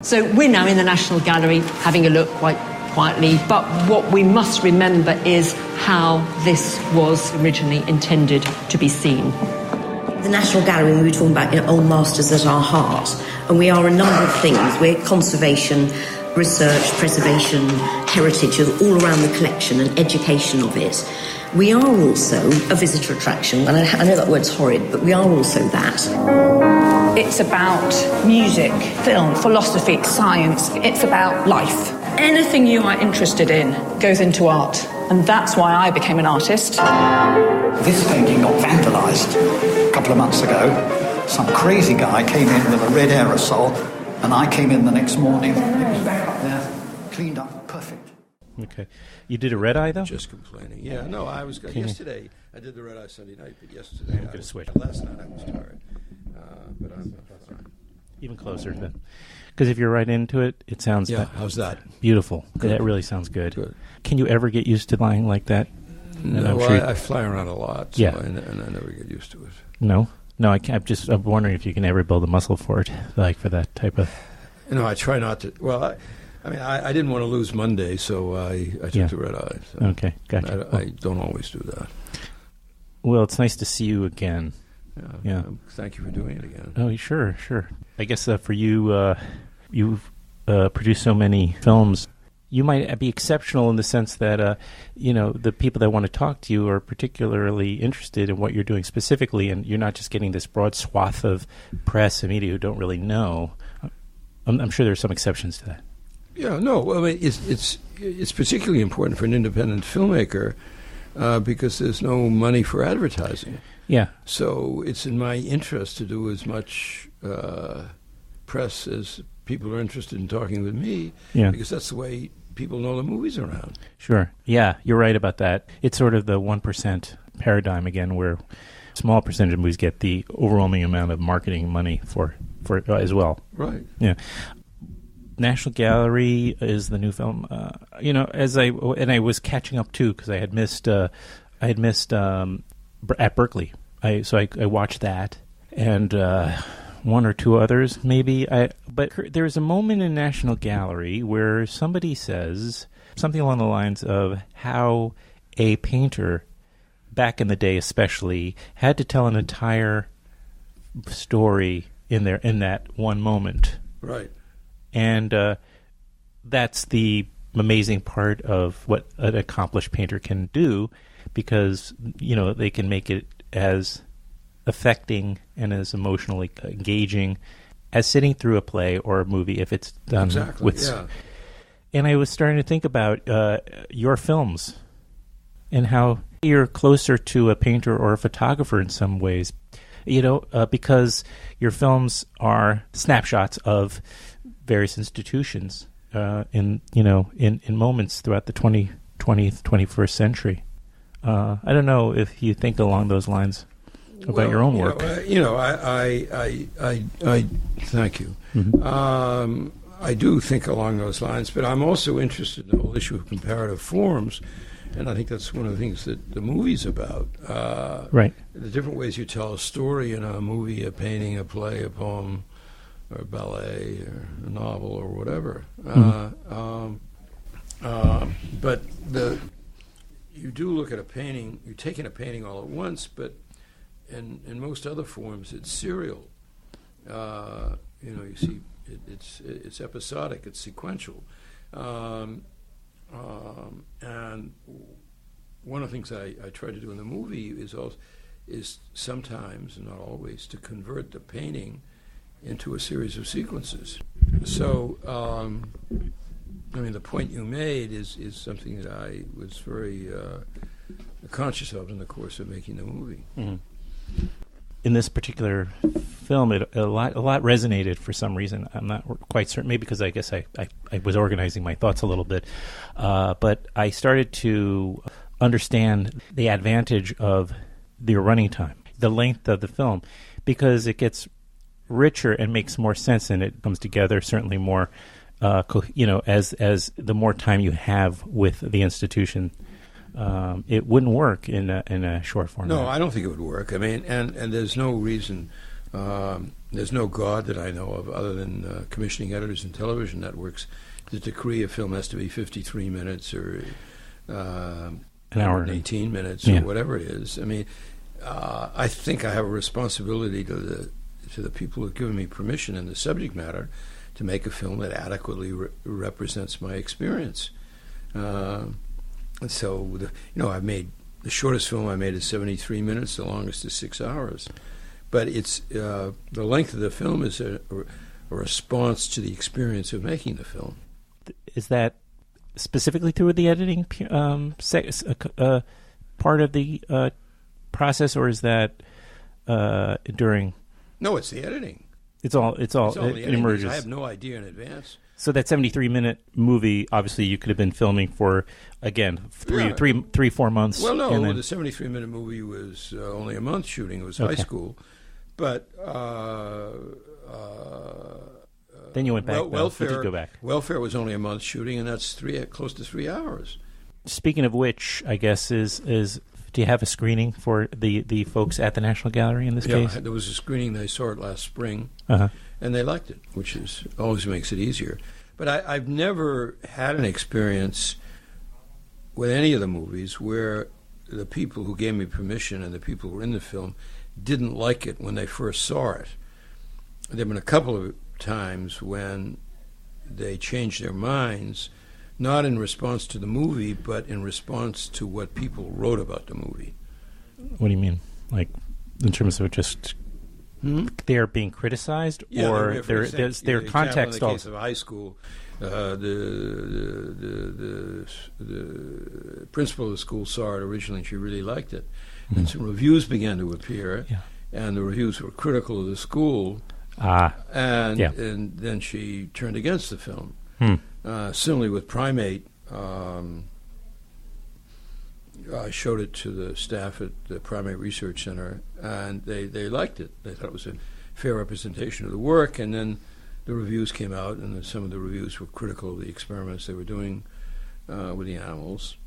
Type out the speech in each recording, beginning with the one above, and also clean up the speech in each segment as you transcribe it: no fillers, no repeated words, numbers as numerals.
So we're now in the National Gallery having a look quite quietly, but what we must remember is how this was originally intended to be seen. The National Gallery, we were talking about old masters at our heart, and we are a number of things. We're conservation, research, preservation, heritage, all around the collection and education of it. We are also a visitor attraction, and I know that word's horrid, but we are also that. It's about music, film, philosophy, science. It's about life. Anything you are interested in goes into art, and that's why I became an artist. This painting got vandalised a couple of months ago. Some crazy guy came in with a red aerosol, and I came in the next morning. It was back up there, cleaned up, perfect. Okay. You did a red eye, though? Just complaining. Yeah, no, I was... Yesterday, I did the red eye Sunday night, but yesterday... I'm going to switch. Last night I was tired. But I'm fine. Even closer then. Because if you're right into it, it sounds... Yeah, how's that? Beautiful. Good. That really sounds good. Good. Can you ever get used to lying like that? No, I fly around a lot, so yeah. and I never get used to it. No? No, I can't. I'm wondering if you can ever build a muscle for it, like for that type of... I try not to... Well, I didn't want to lose Monday, so I took the red eye. So okay, gotcha. I don't always do that. Well, it's nice to see you again. Yeah. Thank you for doing it again. Oh, sure. I guess for you, you've produced so many films. You might be exceptional in the sense that, the people that want to talk to you are particularly interested in what you're doing specifically, and you're not just getting this broad swath of press and media who don't really know. I'm sure there's some exceptions to that. Yeah, no. I mean, it's particularly important for an independent filmmaker because there's no money for advertising. Yeah. So it's in my interest to do as much press as people are interested in talking with me, because that's the way people know the movie's around. Sure. Yeah, you're right about that. It's sort of the 1% paradigm again, where a small percentage of movies get the overwhelming amount of marketing money for as well. Right. Yeah. National Gallery is the new film. I was catching up too because I had missed at Berkeley. I watched that and one or two others maybe. But there's a moment in National Gallery where somebody says something along the lines of how a painter back in the day especially had to tell an entire story in that one moment. Right. And that's the amazing part of what an accomplished painter can do, because they can make it as affecting and as emotionally engaging as sitting through a play or a movie if it's done with. Yeah. And I was starting to think about your films and how you're closer to a painter or a photographer in some ways, because your films are snapshots of various institutions in moments throughout the 20th, 21st century. I don't know if you think along those lines about your own work. I thank you. Mm-hmm. I do think along those lines, but I'm also interested in the whole issue of comparative forms, and I think that's one of the things that the movie's about. Right. The different ways you tell a story in a movie, a painting, a play, a poem, or a ballet, or a novel, or whatever. But you do look at a painting, you're taking a painting all at once, but in most other forms, it's serial. You see, it's episodic, it's sequential. And one of the things I try to do in the movie is sometimes, and not always, to convert the painting into a series of sequences. So, the point you made is something that I was very conscious of in the course of making the movie. Mm-hmm. In this particular film, a lot resonated for some reason. I'm not quite certain, maybe because I guess I was organizing my thoughts a little bit. But I started to understand the advantage of the running time, the length of the film, because it gets richer and makes more sense, and it comes together certainly more, as the more time you have with the institution. It wouldn't work in a short format. No, I don't think it would work. I mean, and there's no reason there's no God that I know of other than commissioning editors and television networks. The decree a film has to be 53 minutes or an hour and 18 minutes or whatever it is. I mean, I think I have a responsibility to the people who've given me permission in the subject matter to make a film that adequately represents my experience. And so, I've made the shortest film I made is 73 minutes, the longest is 6 hours. But it's the length of the film is a response to the experience of making the film. Is that specifically through the editing part of the process, or is that during? No, it's the editing. It emerges. I have no idea in advance. So that 73-minute movie, obviously, you could have been filming for, again, 4 months. Well, no, the 73-minute movie was only a month shooting. It was high school, but then you went back. Welfare. Did you go back? Welfare was only a month shooting, and that's close to 3 hours. Speaking of which, I guess is do you have a screening for the folks at the National Gallery in this case? Yeah, there was a screening. They saw it last spring, and they liked it, which always makes it easier. But I've never had an experience with any of the movies where the people who gave me permission and the people who were in the film didn't like it when they first saw it. There have been a couple of times when they changed their minds, not in response to the movie, but in response to what people wrote about the movie. What do you mean? Like, in terms of just they're being criticized, or their context? In the case of high school, the principal of the school saw it originally, and she really liked it. And some reviews began to appear, and the reviews were critical of the school, and then she turned against the film. Similarly with Primate, I showed it to the staff at the Primate Research Center, and they liked it. They thought it was a fair representation of the work, and then the reviews came out, and some of the reviews were critical of the experiments they were doing with the animals.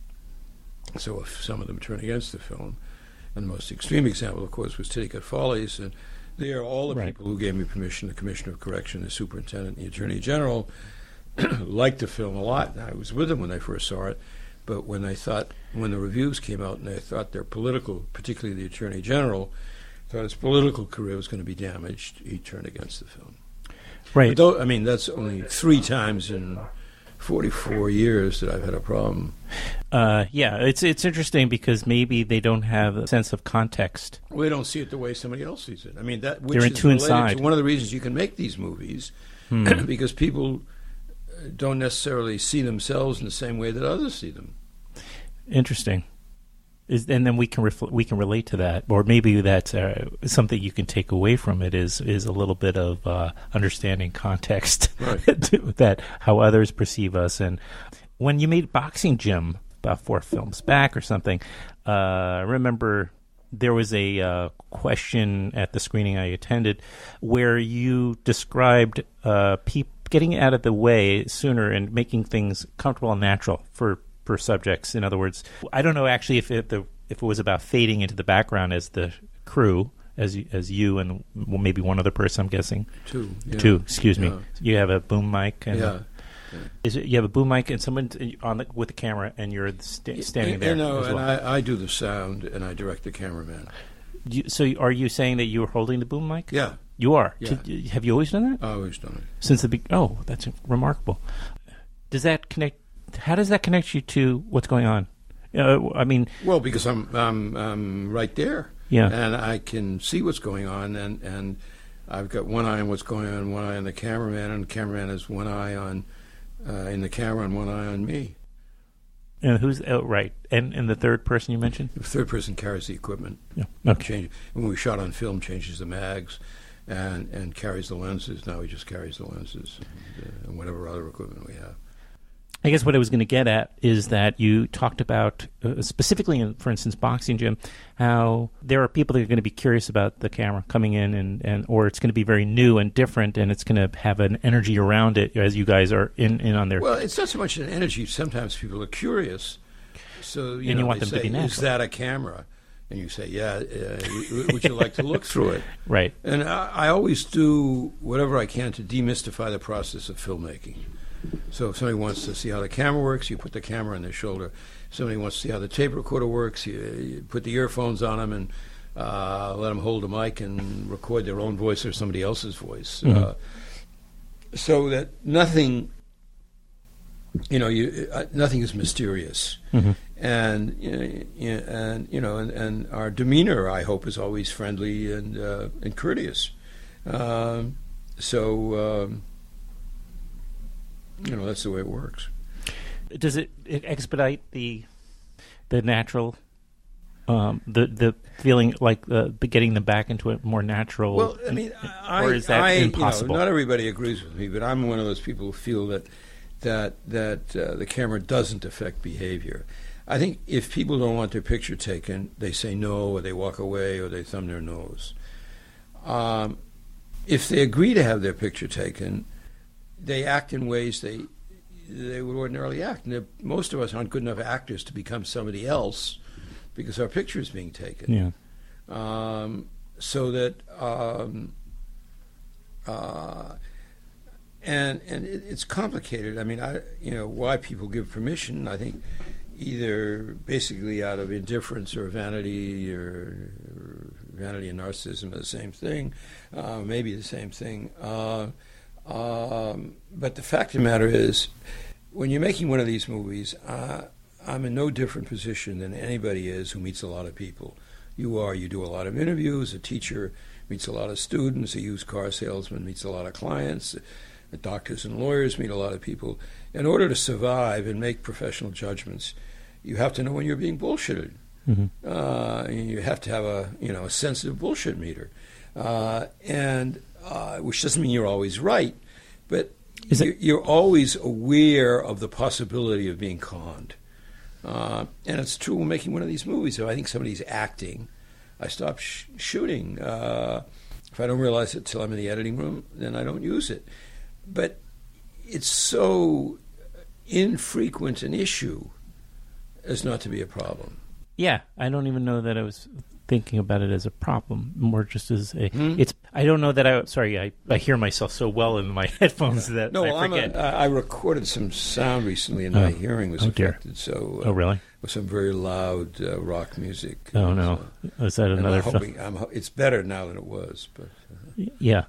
So if some of them turned against the film. And the most extreme example, of course, was Titicut Follies, and there all the people who gave me permission, the Commissioner of Correction, the Superintendent, and the Attorney General, liked the film a lot. I was with them when they first saw it, but when the reviews came out and they thought their political, particularly the Attorney General, thought his political career was going to be damaged, he turned against the film. Right. But that's only 3 times in 44 years that I've had a problem. It's interesting because maybe they don't have a sense of context. Well, they don't see it the way somebody else sees it. I mean, that which they're is too inside. To one of the reasons you can make these movies, because people don't necessarily see themselves in the same way that others see them. Interesting. And then we can relate to that, or maybe that's something you can take away from it is a little bit of understanding context, that how others perceive us. And when you made Boxing Gym about 4 films back or something, I remember there was a question at the screening I attended where you described getting out of the way sooner and making things comfortable and natural for subjects. In other words, I don't know actually if it was about fading into the background as the crew, as you and maybe one other person, I'm guessing. 2. Yeah. 2, excuse me. You have a boom mic. And you have a boom mic and someone with the camera, and you're standing there. And I do the sound and I direct the cameraman. So are you saying that you were holding the boom mic? Yeah. You are? Yeah. Have you always done that? I've always done it. Since that's remarkable. Does that connect? How does that connect you to what's going on? Well, because I'm right there, and I can see what's going on, and I've got one eye on what's going on, one eye on the cameraman, and the cameraman has one eye on in the camera and one eye on me. And who's right? And the third person you mentioned? The third person carries the equipment. Yeah. Okay. When we shot on film, changes the mags, and carries the lenses. Now he just carries the lenses and whatever other equipment we have. I guess what I was going to get at is that you talked about, specifically in, for instance, Boxing Gym, how there are people that are going to be curious about the camera coming in, and or it's going to be very new and different, and it's going to have an energy around it as you guys are in on there. Well, it's not so much an energy. Sometimes people are curious, so you want them say, to be natural. Is that a camera? And you say, would you like to look through it? Right. And I always do whatever I can to demystify the process of filmmaking. So if somebody wants to see how the camera works, you put the camera on their shoulder. If somebody wants to see how the tape recorder works, you put the earphones on them and let them hold a mic and record their own voice or somebody else's voice. Mm-hmm. So that nothing, nothing is mysterious. Mm-hmm. And our demeanor, I hope, is always friendly and courteous. That's the way it works. Does it expedite the natural, the feeling like getting them back into a more natural? Well, I mean, or is that impossible? Not everybody agrees with me, but I'm one of those people who feel that the camera doesn't affect behavior. I think if people don't want their picture taken, they say no, or they walk away, or they thumb their nose. If they agree to have their picture taken, they act in ways they would ordinarily act. And most of us aren't good enough actors to become somebody else because our picture is being taken. Yeah. So that and it's complicated. I mean, why people give permission, I think, either basically out of indifference or vanity and narcissism are the same thing, maybe the same thing. But the fact of the matter is, when you're making one of these movies, I'm in no different position than anybody is who meets a lot of people. You do a lot of interviews, a teacher meets a lot of students, a used car salesman meets a lot of clients, doctors and lawyers meet a lot of people. In order to survive and make professional judgments, you have to know when you're being bullshitted. Mm-hmm. And you have to have a sensitive bullshit meter, which doesn't mean you're always right, but you're always aware of the possibility of being conned. And it's true when making one of these movies. If I think somebody's acting, I stop shooting. If I don't realize it till I'm in the editing room, then I don't use it. But it's so infrequent an issue as not to be a problem. Yeah, I don't even know that I was thinking about it as a problem, more just as a. It's. I don't know that I. Sorry, I hear myself so well in my headphones that I forget. I recorded some sound recently, and my hearing was affected. So. Oh, really? With some very loud rock music. Oh no! So, is that another? It's better now than it was, but. Yeah,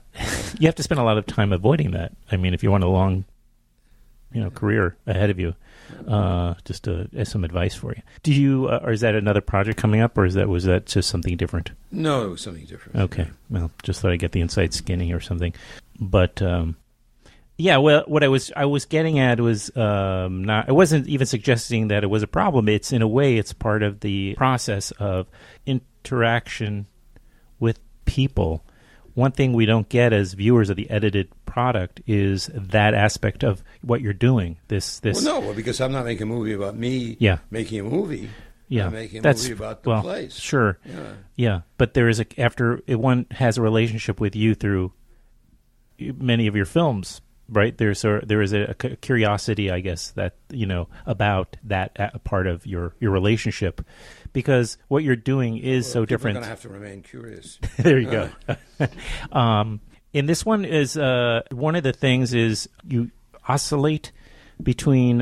you have to spend a lot of time avoiding that. I mean, if you want a long, career ahead of you, just as some advice for you. Do you, or is that another project coming up, or was that just something different? No, it was something different. Okay, well, just thought I'd get the inside skinny or something. But yeah, well, what I was getting at was not. I wasn't even suggesting that it was a problem. It's in a way, it's part of the process of interaction with people. One thing we don't get as viewers of the edited product is that aspect of what you're doing. Well, because I'm not making a movie about me making a movie. Yeah. I'm making a movie about the place. Sure. Yeah. But there is one has a relationship with you through many of your films, right? There is a curiosity, I guess, that about that part of your relationship. Because what you're doing is so different. People are going to have to remain curious. There you go. In this one is one of the things is you oscillate between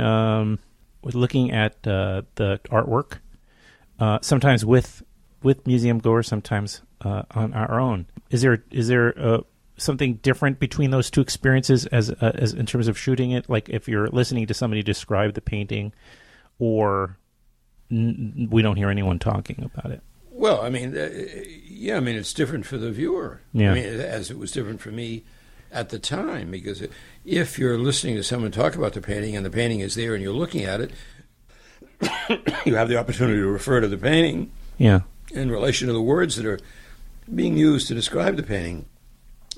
looking at the artwork, sometimes with museum goers, sometimes on our own. Is there something different between those two experiences as in terms of shooting it? Like if you're listening to somebody describe the painting, or we don't hear anyone talking about it. Well, I mean, it's different for the viewer. Yeah. I mean, as it was different for me at the time, because if you're listening to someone talk about the painting and the painting is there and you're looking at it, you have the opportunity to refer to the painting in relation to the words that are being used to describe the painting.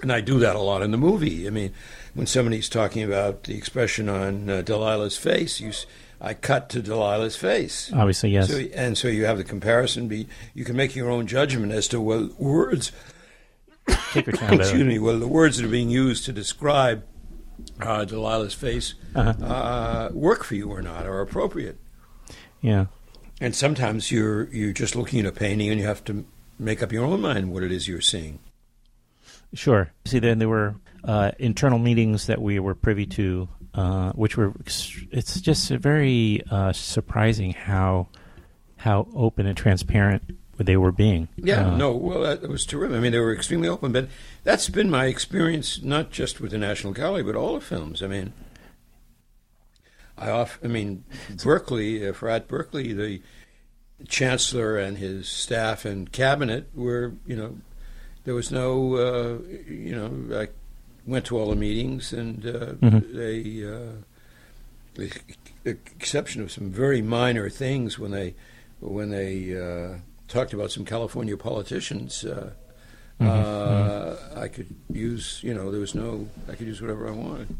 And I do that a lot in the movie. I mean, when somebody's talking about the expression on Delilah's face, I cut to Delilah's face. Obviously, yes. So you have the comparison. You can make your own judgment as to what words. Take your time. Excuse me. Well, the words that are being used to describe Delilah's face work for you or not, or appropriate. Yeah. And sometimes you're just looking at a painting and you have to make up your own mind what it is you're seeing. Sure. See, then there were internal meetings that we were privy to, which were, it's just very surprising how open and transparent they were being. Yeah, that was terrific. I mean, they were extremely open, but that's been my experience, not just with the National Gallery, but all the films. I mean, Berkeley, at Berkeley, the chancellor and his staff and cabinet were, there was no, I went to all the meetings, and they, with the exception of some very minor things when they talked about some California politicians, I could use, I could use whatever I wanted.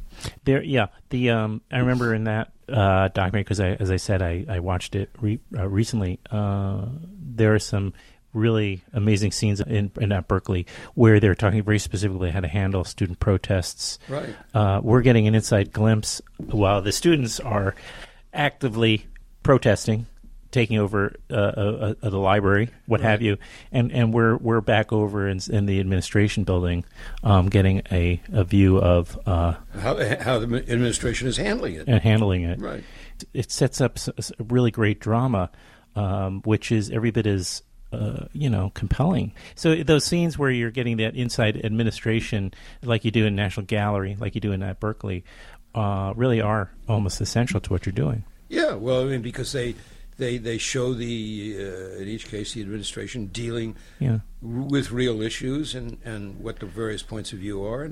I remember in that documentary, because as I said, I watched it recently. There are some really amazing scenes in at Berkeley where they're talking very specifically how to handle student protests. Right. We're getting an inside glimpse while the students are actively protesting, taking over the library, what right. have you, and we're back over in the administration building, getting a view of how the administration is handling it. Right. It sets up a really great drama, which is every bit as compelling. So those scenes where you're getting that inside administration, like you do in National Gallery, like you do in at Berkeley, really are almost essential to what you're doing. Yeah, well, I mean, because they show in each case, the administration dealing with real issues and what the various points of view are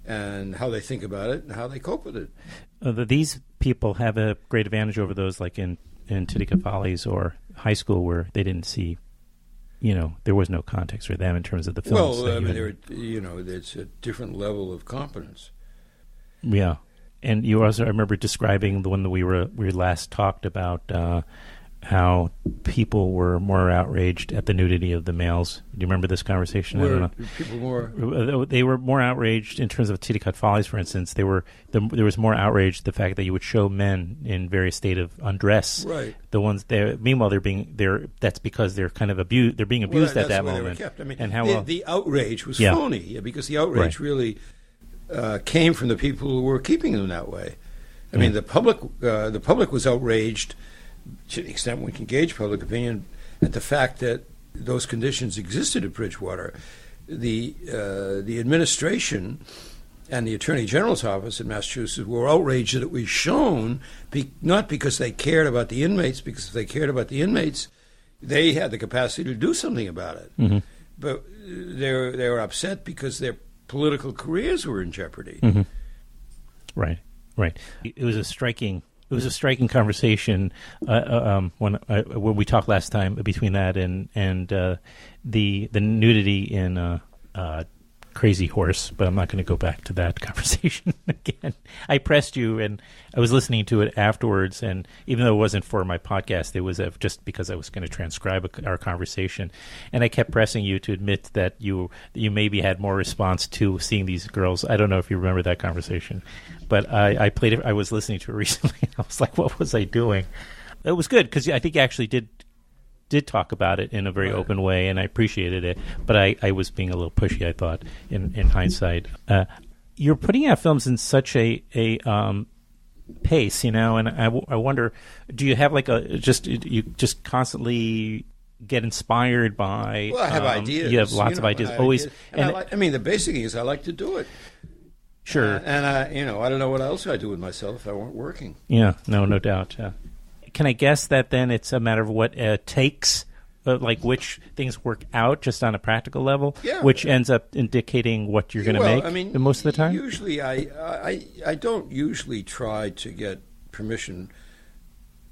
and how they think about it and how they cope with it. These people have a great advantage over those like in Titicaca Follies or high school where they didn't see, there was no context for them in terms of the films. Well, I mean, it's a different level of competence. Yeah. And you also, I remember describing the one that we last talked about, how people were more outraged at the nudity of the males. Do you remember this conversation? I don't know. They were more outraged in terms of Titicaca Follies, for instance. There was more outrage the fact that you would show men in various state of undress. Right. The ones there. Meanwhile, that's because they're kind of abused. They're being abused at that moment. They were kept. I mean, and how the outrage was phony because the outrage really came from the people who were keeping them that way. I mean, the public was outraged to the extent we can gauge public opinion at the fact that those conditions existed at Bridgewater. The administration and the Attorney General's office in Massachusetts were outraged that it was shown, not because they cared about the inmates, because if they cared about the inmates, they had the capacity to do something about it. Mm-hmm. But they were upset because their political careers were in jeopardy. Mm-hmm. Right. It was a striking conversation when we talked last time between that and the nudity in Crazy Horse, but I'm not going to go back to that conversation again. I pressed you, and I was listening to it afterwards, and even though it wasn't for my podcast, it was just because I was going to transcribe our conversation, and I kept pressing you to admit that you maybe had more response to seeing these girls. I don't know if you remember that conversation, but I played it. I was listening to it recently, and I was like, what was I doing? It was good, because I think you actually did talk about it in a very open way, and I appreciated it, but I was being a little pushy, I thought, in hindsight. You're putting out films in such a pace, and I wonder, do you have you just constantly get inspired by... Well, I have ideas. You have lots of ideas. Always. The basic thing is I like to do it. Sure. And I don't know what else I'd do with myself if I weren't working. Yeah, no doubt, yeah. Can I guess that then it's a matter of what takes, which things work out just on a practical level, which ends up indicating what you're going to make most of the time? Usually I don't usually try to get permission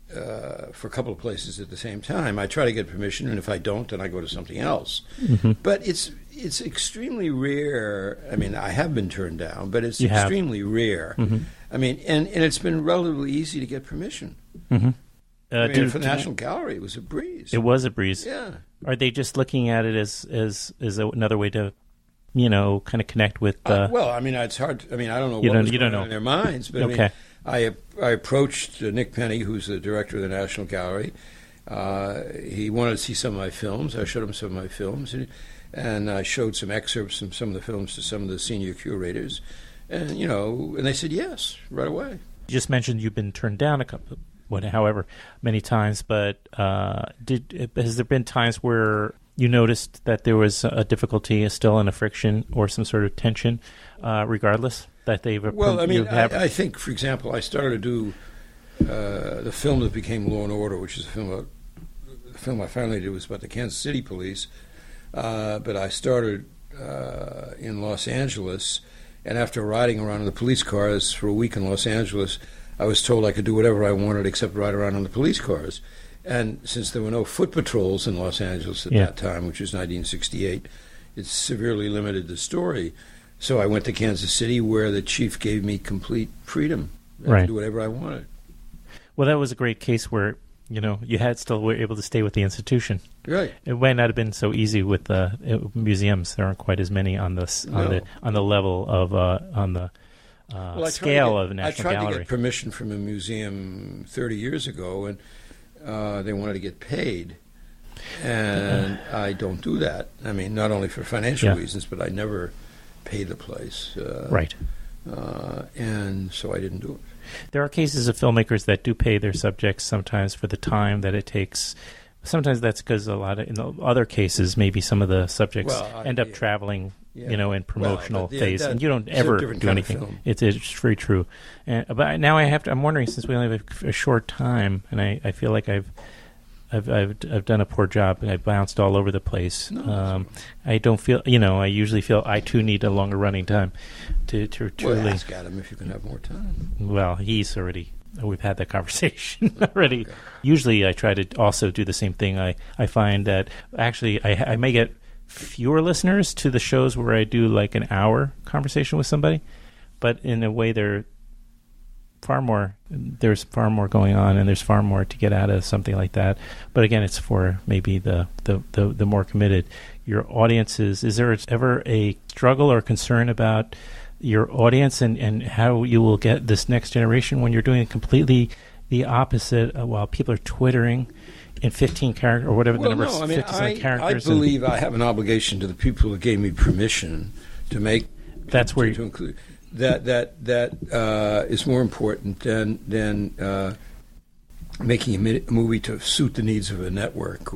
for a couple of places at the same time. I try to get permission, and if I don't, then I go to something else. Mm-hmm. But it's extremely rare. I mean, I have been turned down, but it's extremely rare. Mm-hmm. I mean, and it's been relatively easy to get permission. Mm-hmm. For the National Gallery, it was a breeze. It was a breeze. Yeah. Are they just looking at it as another way to, kind of connect with? It's hard. I don't know what was going on in their minds, but okay. I approached Nick Penny, who's the director of the National Gallery. He wanted to see some of my films. I showed him some of my films, and I showed some excerpts from some of the films to some of the senior curators, and and they said yes right away. You just mentioned you've been turned down however many times, but has there been times where you noticed that there was a difficulty, still and a friction, or some sort of tension, regardless that they've? Well, I think, for example, I started to do the film that became Law and Order, which is the film I finally did was about the Kansas City police. But I started in Los Angeles, and after riding around in the police cars for a week in Los Angeles, I was told I could do whatever I wanted except ride around in the police cars. And since there were no foot patrols in Los Angeles at that time, which was 1968, it severely limited the story. So I went to Kansas City, where the chief gave me complete freedom to do whatever I wanted. Well, that was a great case where you were able to stay with the institution. Right. It might not have been so easy with museums. There aren't quite as many on the level of on the scale of a National Gallery. I tried to get permission from a museum 30 years ago, and they wanted to get paid, and I don't do that. I mean, not only for financial reasons, but I never pay the place. Right. And so I didn't do it. There are cases of filmmakers that do pay their subjects sometimes for the time that it takes. Sometimes that's because in other cases, maybe some of the subjects end up traveling, in promotional phase, and you don't ever do anything. It's very true. But now I'm wondering, since we only have a short time, and I feel like I've done a poor job, and I bounced all over the place. I don't feel, I usually feel I too need a longer running time to truly. Well, ask Adam if you can have more time. Well, we've had that conversation already. Okay. Usually I try to also do the same thing. I find that actually I may get fewer listeners to the shows where I do like an hour conversation with somebody, but in a way there's far more going on, and there's far more to get out of something like that. But again, it's for maybe the more committed. Your audiences, is there ever a struggle or concern about your audience and how you will get this next generation when you're doing completely the opposite while people are twittering in 15 characters or whatever the number is, 50 characters? I believe I have an obligation to the people who gave me permission to make to include that is more important than making a movie to suit the needs of a network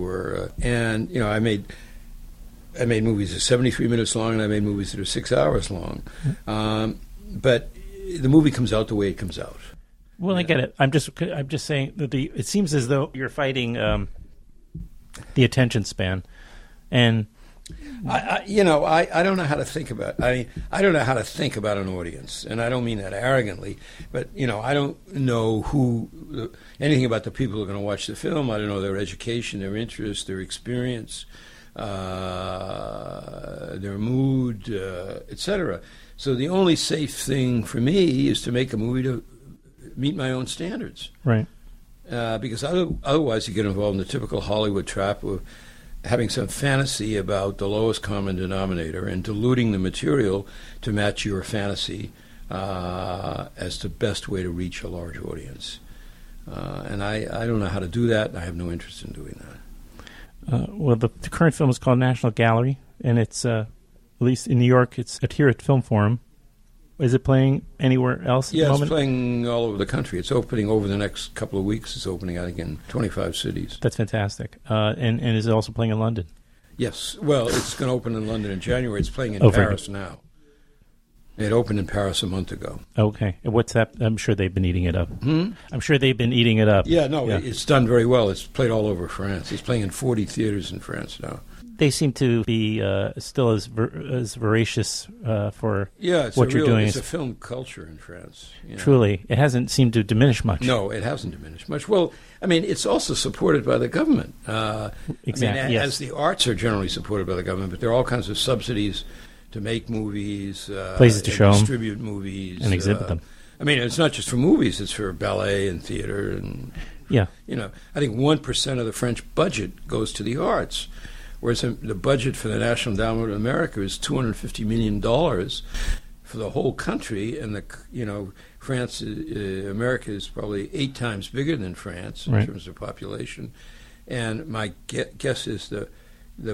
I made movies that are 73 minutes long, and I made movies that are 6 hours long. But the movie comes out the way it comes out. Well, I get it. I'm just saying that it seems as though you're fighting the attention span, and I don't know how to think about. I don't know how to think about an audience, and I don't mean that arrogantly. But I don't know anything about the people who are going to watch the film. I don't know their education, their interest, their experience, their mood, etc. So the only safe thing for me is to make a movie to meet my own standards. Right. Because otherwise you get involved in the typical Hollywood trap of having some fantasy about the lowest common denominator and diluting the material to match your fantasy as the best way to reach a large audience. And I don't know how to do that, and I have no interest in doing that. Well, the current film is called National Gallery, and it's, at least in New York, it's here at Film Forum. Is it playing anywhere else at the moment? Yeah, it's playing all over the country. It's opening over the next couple of weeks. It's opening, I think, in 25 cities. That's fantastic. And is it also playing in London? Yes. Well, it's going to open in London in January. It's playing in Paris now. It opened in Paris a month ago. Okay. What's that? I'm sure they've been eating it up. I'm sure they've been eating it up. Yeah, no, it's done very well. It's played all over France. It's playing in 40 theaters in France now. They seem to be still as voracious for what you're doing. It's a film culture in France. Truly. It hasn't seemed to diminish much. No, it hasn't diminished much. Well, I mean, it's also supported by the government. Exactly. I mean, as the arts are generally supported by the government, but there are all kinds of subsidies to make movies, places to show distribute movies, and exhibit them. I mean, it's not just for movies; it's for ballet and theater, and I think 1% of the French budget goes to the arts, whereas the budget for the National Endowment of America is $250 million for the whole country, and America is probably 8 times bigger than France in terms of population. And my guess is the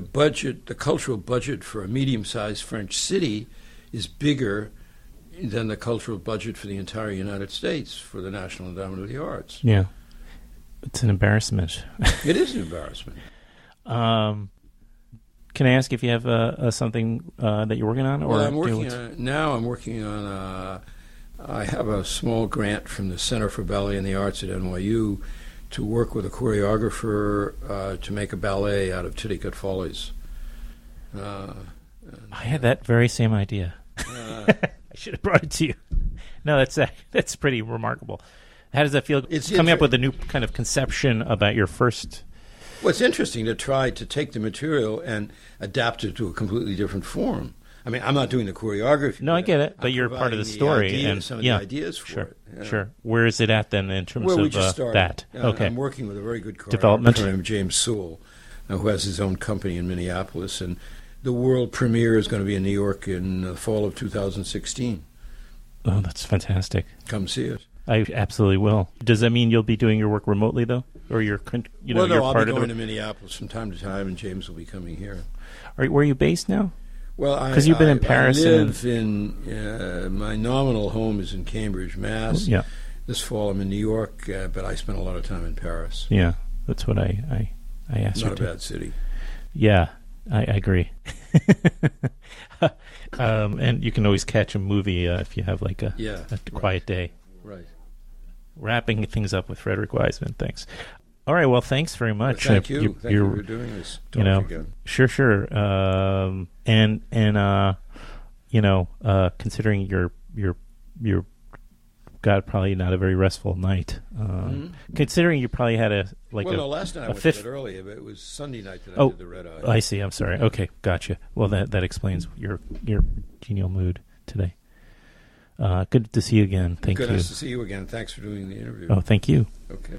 budget, the cultural budget for a medium-sized French city is bigger than the cultural budget for the entire United States for the National Endowment of the Arts. Yeah. It's an embarrassment. It is an embarrassment. Can I ask if you have something that you're working on? Well, I'm working on I have a small grant from the Center for Ballet and the Arts at NYU to work with a choreographer to make a ballet out of Titicut Follies. I had that very same idea. I should have brought it to you. No, that's pretty remarkable. How does that feel? It's coming up with a new kind of conception about your first. Well, it's interesting to try to take the material and adapt it to a completely different form. I mean, I'm not doing the choreography. No, I get it, but you're part of the story and some of the ideas for it. Yeah. Sure. Where is it at then in terms Where of we just started. that? Okay. I'm working with a very good choreographer Development. named James Sewell, who has his own company in Minneapolis, and the world premiere is going to be in New York in the fall of 2016. Oh, that's fantastic. Come see it. I absolutely will. Does that mean you'll be doing your work remotely, though? Or you're, well, no, you're I'll part be of going to Minneapolis from time to time, and James will be coming here. Where are you based now? Well, because you've been in Paris. I live in my nominal home is in Cambridge, Mass. Yeah. This fall I'm in New York, but I spent a lot of time in Paris. Yeah, that's what I asked. Not a bad city. Yeah, I agree. And you can always catch a movie if you have like a quiet day. Right. Wrapping things up with Frederick Wiseman. Thanks. All right. Well, thanks very much. Well, thank you. Thank you for doing this. Again. Sure. Considering your got probably not a very restful night. Considering you probably had last night I went to bed early, but it was Sunday night that I did the red eye. I see. I'm sorry. Okay, gotcha. Well, that explains your genial mood today. Good to see you again. Thank you. Good to see you again. Thanks for doing the interview. Oh, thank you. Okay.